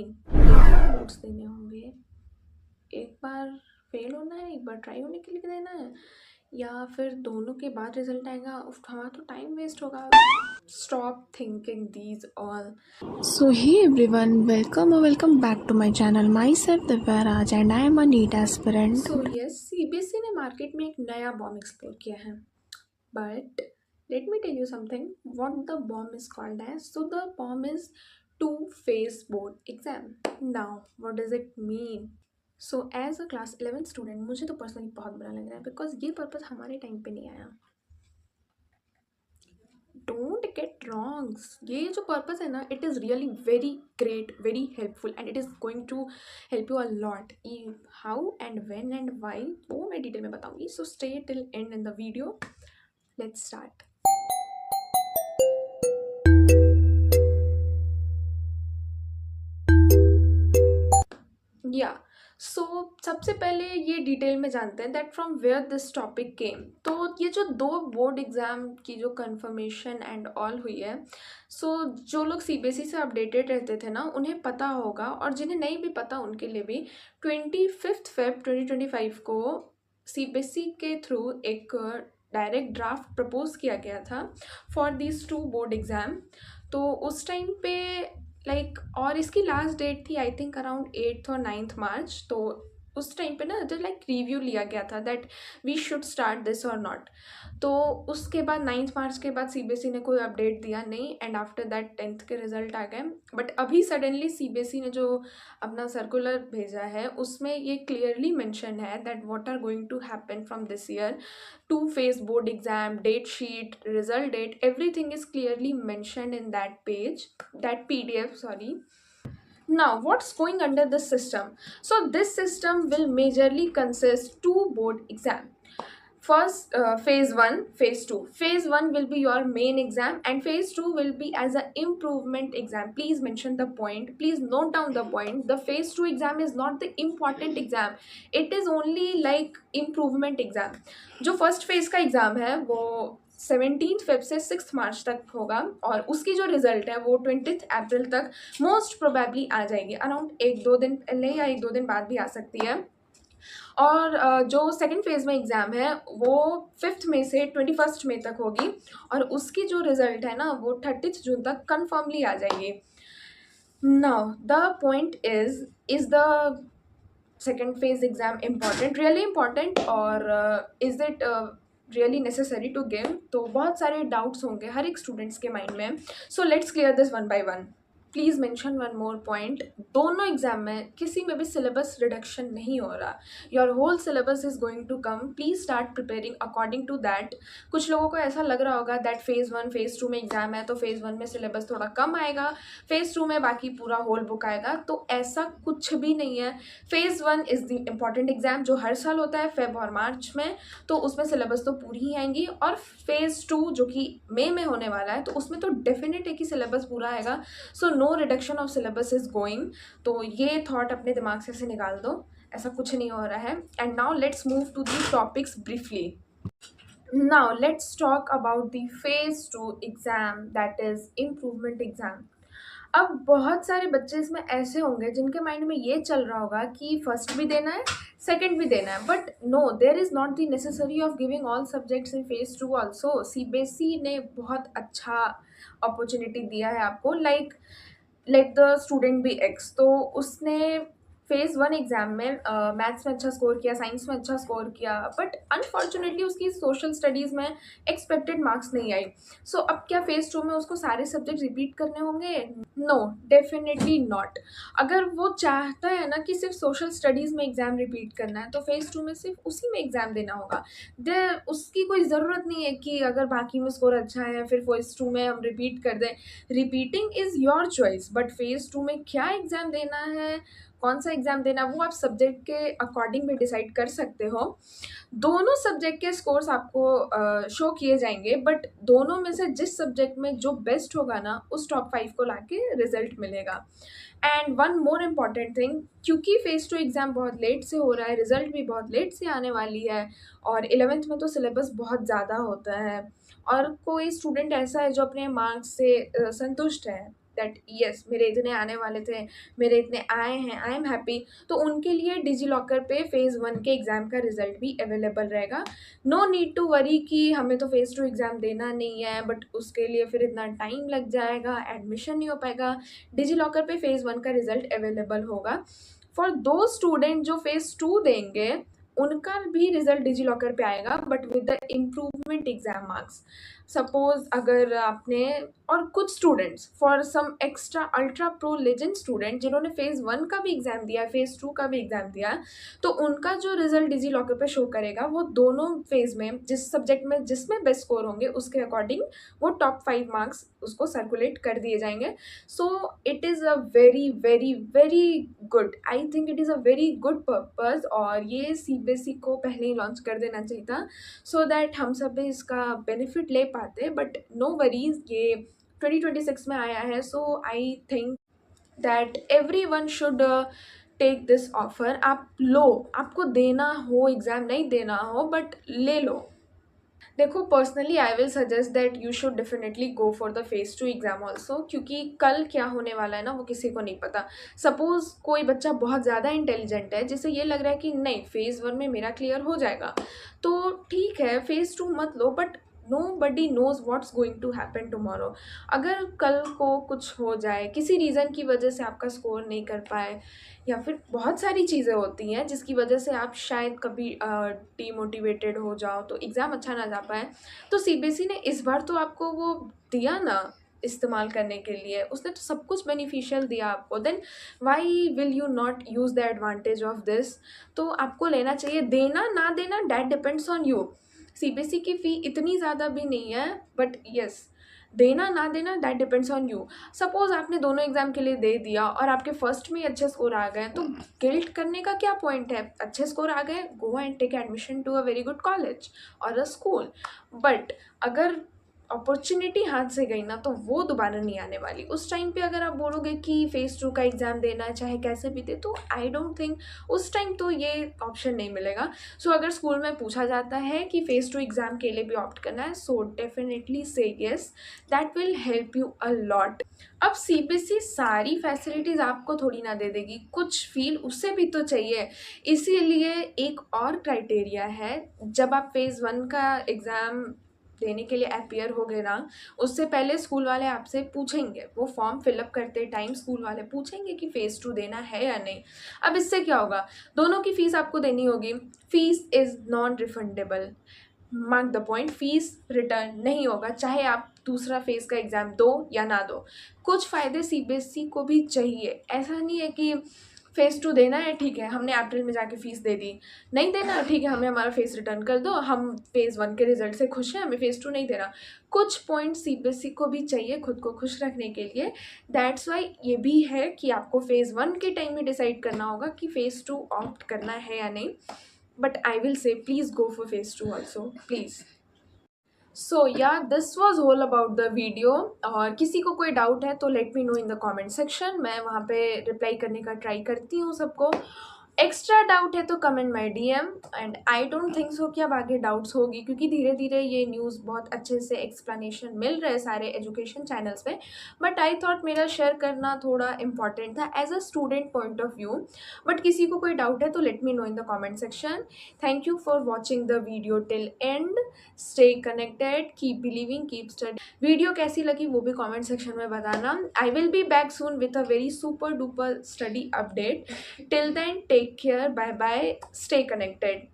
Notes देने होंगे, एक बार फेल होना है, एक बार ट्राई होने के लिए देना है, या फिर दोनों के बाद रिजल्ट आएगा। उफ, हमारा तो टाइम वेस्ट होगा। Stop thinking these all. So hey everyone, welcome back to my channel. Myself Divya Raj and I am a NEET aspirant. So yes, CBSE ने मार्केट में एक नया बॉम्ब एक्सप्लोर किया है. But let me tell you something, what the bomb is called as. So the bomb is two-phase board exam. Now what does it mean? So as a class 11 student, मुझे तो personally बहुत बुरा लग रहा है because ये purpose हमारे time पे नहीं आया. डोंट गेट रॉन्ग्स, ये जो पर्पस है ना, it is really very great, very helpful and it is going to help you a lot. How and when and why वो मैं डिटेल में बताऊंगी. So stay till end in the video. Let's start. या so सबसे पहले ये detail में जानते हैं that from where this topic came. तो ये जो दो बोर्ड एग्ज़ाम की जो कंफर्मेशन एंड ऑल हुई है, सो जो लोग सीबीएसई से अपडेटेड रहते थे ना, उन्हें पता होगा, और जिन्हें नहीं भी पता उनके लिए भी 25 फेब 2025 को सीबीएसई के थ्रू एक डायरेक्ट ड्राफ्ट प्रपोज किया गया था for these two board exam. तो उस टाइम पे और इसकी लास्ट डेट थी आई थिंक अराउंड 8th और 9th मार्च. तो उस टाइम पे ना जो रिव्यू लिया गया था that we should start this or not. तो उसके बाद 9th मार्च के बाद सीबीएसई ने कोई अपडेट दिया नहीं एंड आफ्टर दैट 10th के रिजल्ट आ गए. बट अभी सडनली सीबीएसई ने जो अपना सर्कुलर भेजा है उसमें ये क्लियरली मेंशन है that what are going to happen from this year. Two-phase board exam, date sheet, result date, everything is clearly mentioned in that page, that PDF, sorry. Now, what's going under this system? So, this system will majorly consist two board exam. First, phase 1, phase 2. Phase 1 will be your main exam and phase 2 will be as an improvement exam. Please mention the point. Please note down the point. The phase 2 exam is not the important exam. It is only like improvement exam. जो first phase का exam है वो 17th Feb से 6th मार्च तक होगा और उसकी जो रिज़ल्ट है वो 20th अप्रैल तक मोस्ट प्रोबेबली आ जाएगी. अराउंड 1-2 दिन पहले या 1-2 दिन बाद भी आ सकती है. और जो सेकंड फेज़ में एग्ज़ाम है वो 5th मई से 21st मई तक होगी और उसकी जो रिज़ल्ट है ना वो 30th जून तक कन्फर्मली आ जाएगी. Now the point is the second phase exam important, really important, और is it really necessary to give. तो बहुत सारे डाउट्स होंगे हर एक स्टूडेंट्स के माइंड में. So let's clear this one by one. Please mention one more point. दोनों exam में किसी में भी सिलेबस रिडक्शन नहीं हो रहा. Your whole syllabus is going to come. Please start preparing according to that. कुछ लोगों को ऐसा लग रहा होगा दैट फेज़ 1 फेज़ 2 में एग्जाम है तो फेज़ 1 में सिलेबस थोड़ा कम आएगा, फेज़ 2 में बाकी पूरा होल बुक आएगा. तो ऐसा कुछ भी नहीं है. Phase 1 is the important exam जो हर साल होता है फेब और मार्च में, तो उसमें सिलेबस तो पूरी ही आएंगी. और फेज़ 2 जो कि मई में होने वाला है तो उसमें तो डेफिनेट है कि सिलेबस पूरा आएगा. So no reduction of syllabus is going. तो ये थॉट अपने दिमाग से निकाल दो, ऐसा कुछ नहीं हो रहा है. And now let's move to the topics briefly. Now let's talk about the phase 2 exam that is improvement exam. अब बहुत सारे बच्चे इसमें ऐसे होंगे जिनके माइंड में ये चल रहा होगा कि फर्स्ट भी देना है, सेकंड भी देना है. But no, there is not the necessary of giving all subjects in phase 2 also. CBSE ने बहुत अच्छा अपॉर्चुनिटी दिया है आपको. Like let the student be X. तो उसने फेज़ 1 एग्ज़ाम में मैथ्स में अच्छा स्कोर किया, साइंस में अच्छा स्कोर किया, बट अनफॉर्चुनेटली उसकी सोशल स्टडीज़ में एक्सपेक्टेड मार्क्स नहीं आई. सो अब क्या फेज़ 2 में उसको सारे सब्जेक्ट रिपीट करने होंगे? No, definitely not. अगर वो चाहता है ना कि सिर्फ सोशल स्टडीज़ में एग्ज़ाम रिपीट करना है तो फेज़ 2 में सिर्फ उसी में एग्ज़ाम देना होगा. उसकी कोई ज़रूरत नहीं है कि अगर बाकी में स्कोर अच्छा है फिर फेज़ 2 में हम रिपीट कर दें. Repeating is your choice, but phase 2 में क्या एग्ज़ाम देना है, कौन सा एग्ज़ाम देना, वो आप सब्जेक्ट के अकॉर्डिंग भी डिसाइड कर सकते हो. दोनों सब्जेक्ट के स्कोर्स आपको शो किए जाएंगे, बट दोनों में से जिस सब्जेक्ट में जो बेस्ट होगा ना उस टॉप 5 को लाके रिजल्ट मिलेगा. And one more important thing, क्योंकि फेज़ 2 एग्ज़ाम बहुत लेट से हो रहा है, रिज़ल्ट भी बहुत लेट से आने वाली है और 11th में तो सिलेबस बहुत ज़्यादा होता है और कोई स्टूडेंट ऐसा है जो अपने मार्क्स से संतुष्ट है, दैट यस मेरे इतने आने वाले थे, मेरे इतने आए हैं, आई एम हैप्पी, तो उनके लिए डिजी लॉकर पे फ़ेज़ 1 के एग्ज़ाम का रिज़ल्ट भी अवेलेबल रहेगा। नो नीड टू वरी कि हमें तो फ़ेज़ 2 एग्ज़ाम देना नहीं है, बट उसके लिए फिर इतना टाइम लग जाएगा, एडमिशन नहीं हो पाएगा। डिजी लॉकर पे फ़ेज़ 1 का रिज़ल्ट अवेलेबल होगा। फॉर दो स्टूडेंट जो फ़ेज़ 2 देंगे, उनका भी रिज़ल्ट डिजी लॉकर पे आएगा, but with the improvement exam marks. Suppose अगर आपने, और कुछ students for some extra ultra pro legend student जिन्होंने फ़ेज़ 1 का भी एग्ज़ाम दिया है, फ़ेज़ 2 का भी एग्ज़ाम दिया है, तो उनका जो रिज़ल्ट डिजी लॉकर पे शो करेगा, वो दोनों फ़ेज़ में जिस सब्जेक्ट में जिसमें बेस्ट स्कोर होंगे उसके अकॉर्डिंग वो टॉप 5 मार्क्स उसको सर्कुलेट कर दिए जाएंगे। So it is a very very very good, I think it is a very good purpose, और ये सीबीएसई को पहले ही लॉन्च कर देना चाहिए था सो दैट हम सब भी इसका बेनिफिट ले पाते। बट नो वरीज, ये 2026 में आया है, so I think that every one should take this offer. आप लो, आपको देना हो एग्ज़ाम, नहीं देना हो बट ले लो। देखो, personally I will suggest that you should definitely go for the phase 2 exam also, क्योंकि कल क्या होने वाला है ना वो किसी को नहीं पता। सपोज़ कोई बच्चा बहुत ज़्यादा इंटेलिजेंट है, जिसे ये लग रहा है कि नहीं फ़ेज़ 1 में मेरा क्लियर हो जाएगा, तो ठीक है फ़ेज़ 2 मत लो, but nobody knows what's going to happen tomorrow. अगर कल को कुछ हो जाए, किसी रीज़न की वजह से आपका स्कोर नहीं कर पाए, या फिर बहुत सारी चीज़ें होती हैं जिसकी वजह से आप शायद कभी डीमोटिवेटेड हो जाओ, तो एग्ज़ाम अच्छा ना जा पाए, तो सीबीएसई ने इस बार तो आपको वो दिया ना इस्तेमाल करने के लिए, उसने तो सब कुछ बेनिफिशियल दिया आपको, then why will you not use the advantage of this. तो आपको लेना चाहिए, देना ना देना that depends on you. CBSE की फ़ी इतनी ज़्यादा भी नहीं है, बट यस देना ना देना that depends on you. Suppose आपने दोनों एग्ज़ाम के लिए दे दिया और आपके फर्स्ट में ही अच्छे स्कोर आ गए, तो गिल्ट करने का क्या पॉइंट है? अच्छे स्कोर आ गए, go and take admission to a very good college or a school. बट अगर अपॉर्चुनिटी हाथ से गई ना, तो वो दोबारा नहीं आने वाली। उस टाइम पे अगर आप बोलोगे कि फ़ेज़ 2 का एग्ज़ाम देना है चाहे कैसे भी दे, तो आई डोंट थिंक उस टाइम तो ये ऑप्शन नहीं मिलेगा। सो अगर स्कूल में पूछा जाता है कि फ़ेज़ 2 एग्ज़ाम के लिए भी ऑप्ट करना है, सो डेफिनेटली से yes, that will help you a lot. अब सीबीएसई सारी फैसिलिटीज़ आपको थोड़ी ना दे देगी, कुछ फ़ील उससे भी तो चाहिए। इसीलिए एक और क्राइटेरिया है, जब आप फ़ेज़ 1 का एग्ज़ाम देने के लिए अपीयर होगे ना, उससे पहले स्कूल वाले आपसे पूछेंगे, वो फॉर्म फिलअप करते टाइम स्कूल वाले पूछेंगे कि फ़ेज़ 2 देना है या नहीं। अब इससे क्या होगा, दोनों की फ़ीस आपको देनी होगी, fees is non refundable, mark the point, fees return नहीं होगा, चाहे आप दूसरा फ़ेज़ का एग्ज़ाम दो या ना दो। कुछ फ़ायदे सीबीएसई को भी चाहिए, ऐसा नहीं है कि फ़ेज़ 2 देना है ठीक है, हमने अप्रैल में जाके फ़ीस दे दी, नहीं देना ठीक है, हमें हमारा फ़ेज़ रिटर्न कर दो, हम फ़ेज़ 1 के रिज़ल्ट से खुश हैं, हमें फ़ेज़ 2 नहीं देना। कुछ पॉइंट सीबीएसई को भी चाहिए खुद को खुश रखने के लिए, दैट्स वाई ये भी है कि आपको फ़ेज़ 1 के टाइम में डिसाइड करना होगा कि फ़ेज़ 2 ऑप्ट करना है या नहीं। But I will say please go for phase 2 also, please. So या this was all about the video, और किसी को कोई डाउट है तो let me know in the comment section, मैं वहाँ पे रिप्लाई करने का ट्राई करती हूँ सबको। एक्स्ट्रा डाउट है तो comment my DM, and I don't think so कि अब आगे डाउट्स होगी, क्योंकि धीरे धीरे ये न्यूज़ बहुत अच्छे से एक्सप्लेनेशन मिल रहे हैं सारे एजुकेशन चैनल्स पे। बट आई थॉट मेरा शेयर करना थोड़ा इंपॉर्टेंट था as a student point of view. But किसी को कोई डाउट है तो let me know in the comment section. Thank you for watching the video till end, stay connected, keep believing, keep study. Video कैसी लगी वो भी कमेंट सेक्शन में बताना। I will be back soon with a very super duper study update. Till then, take care. Bye bye. Stay connected.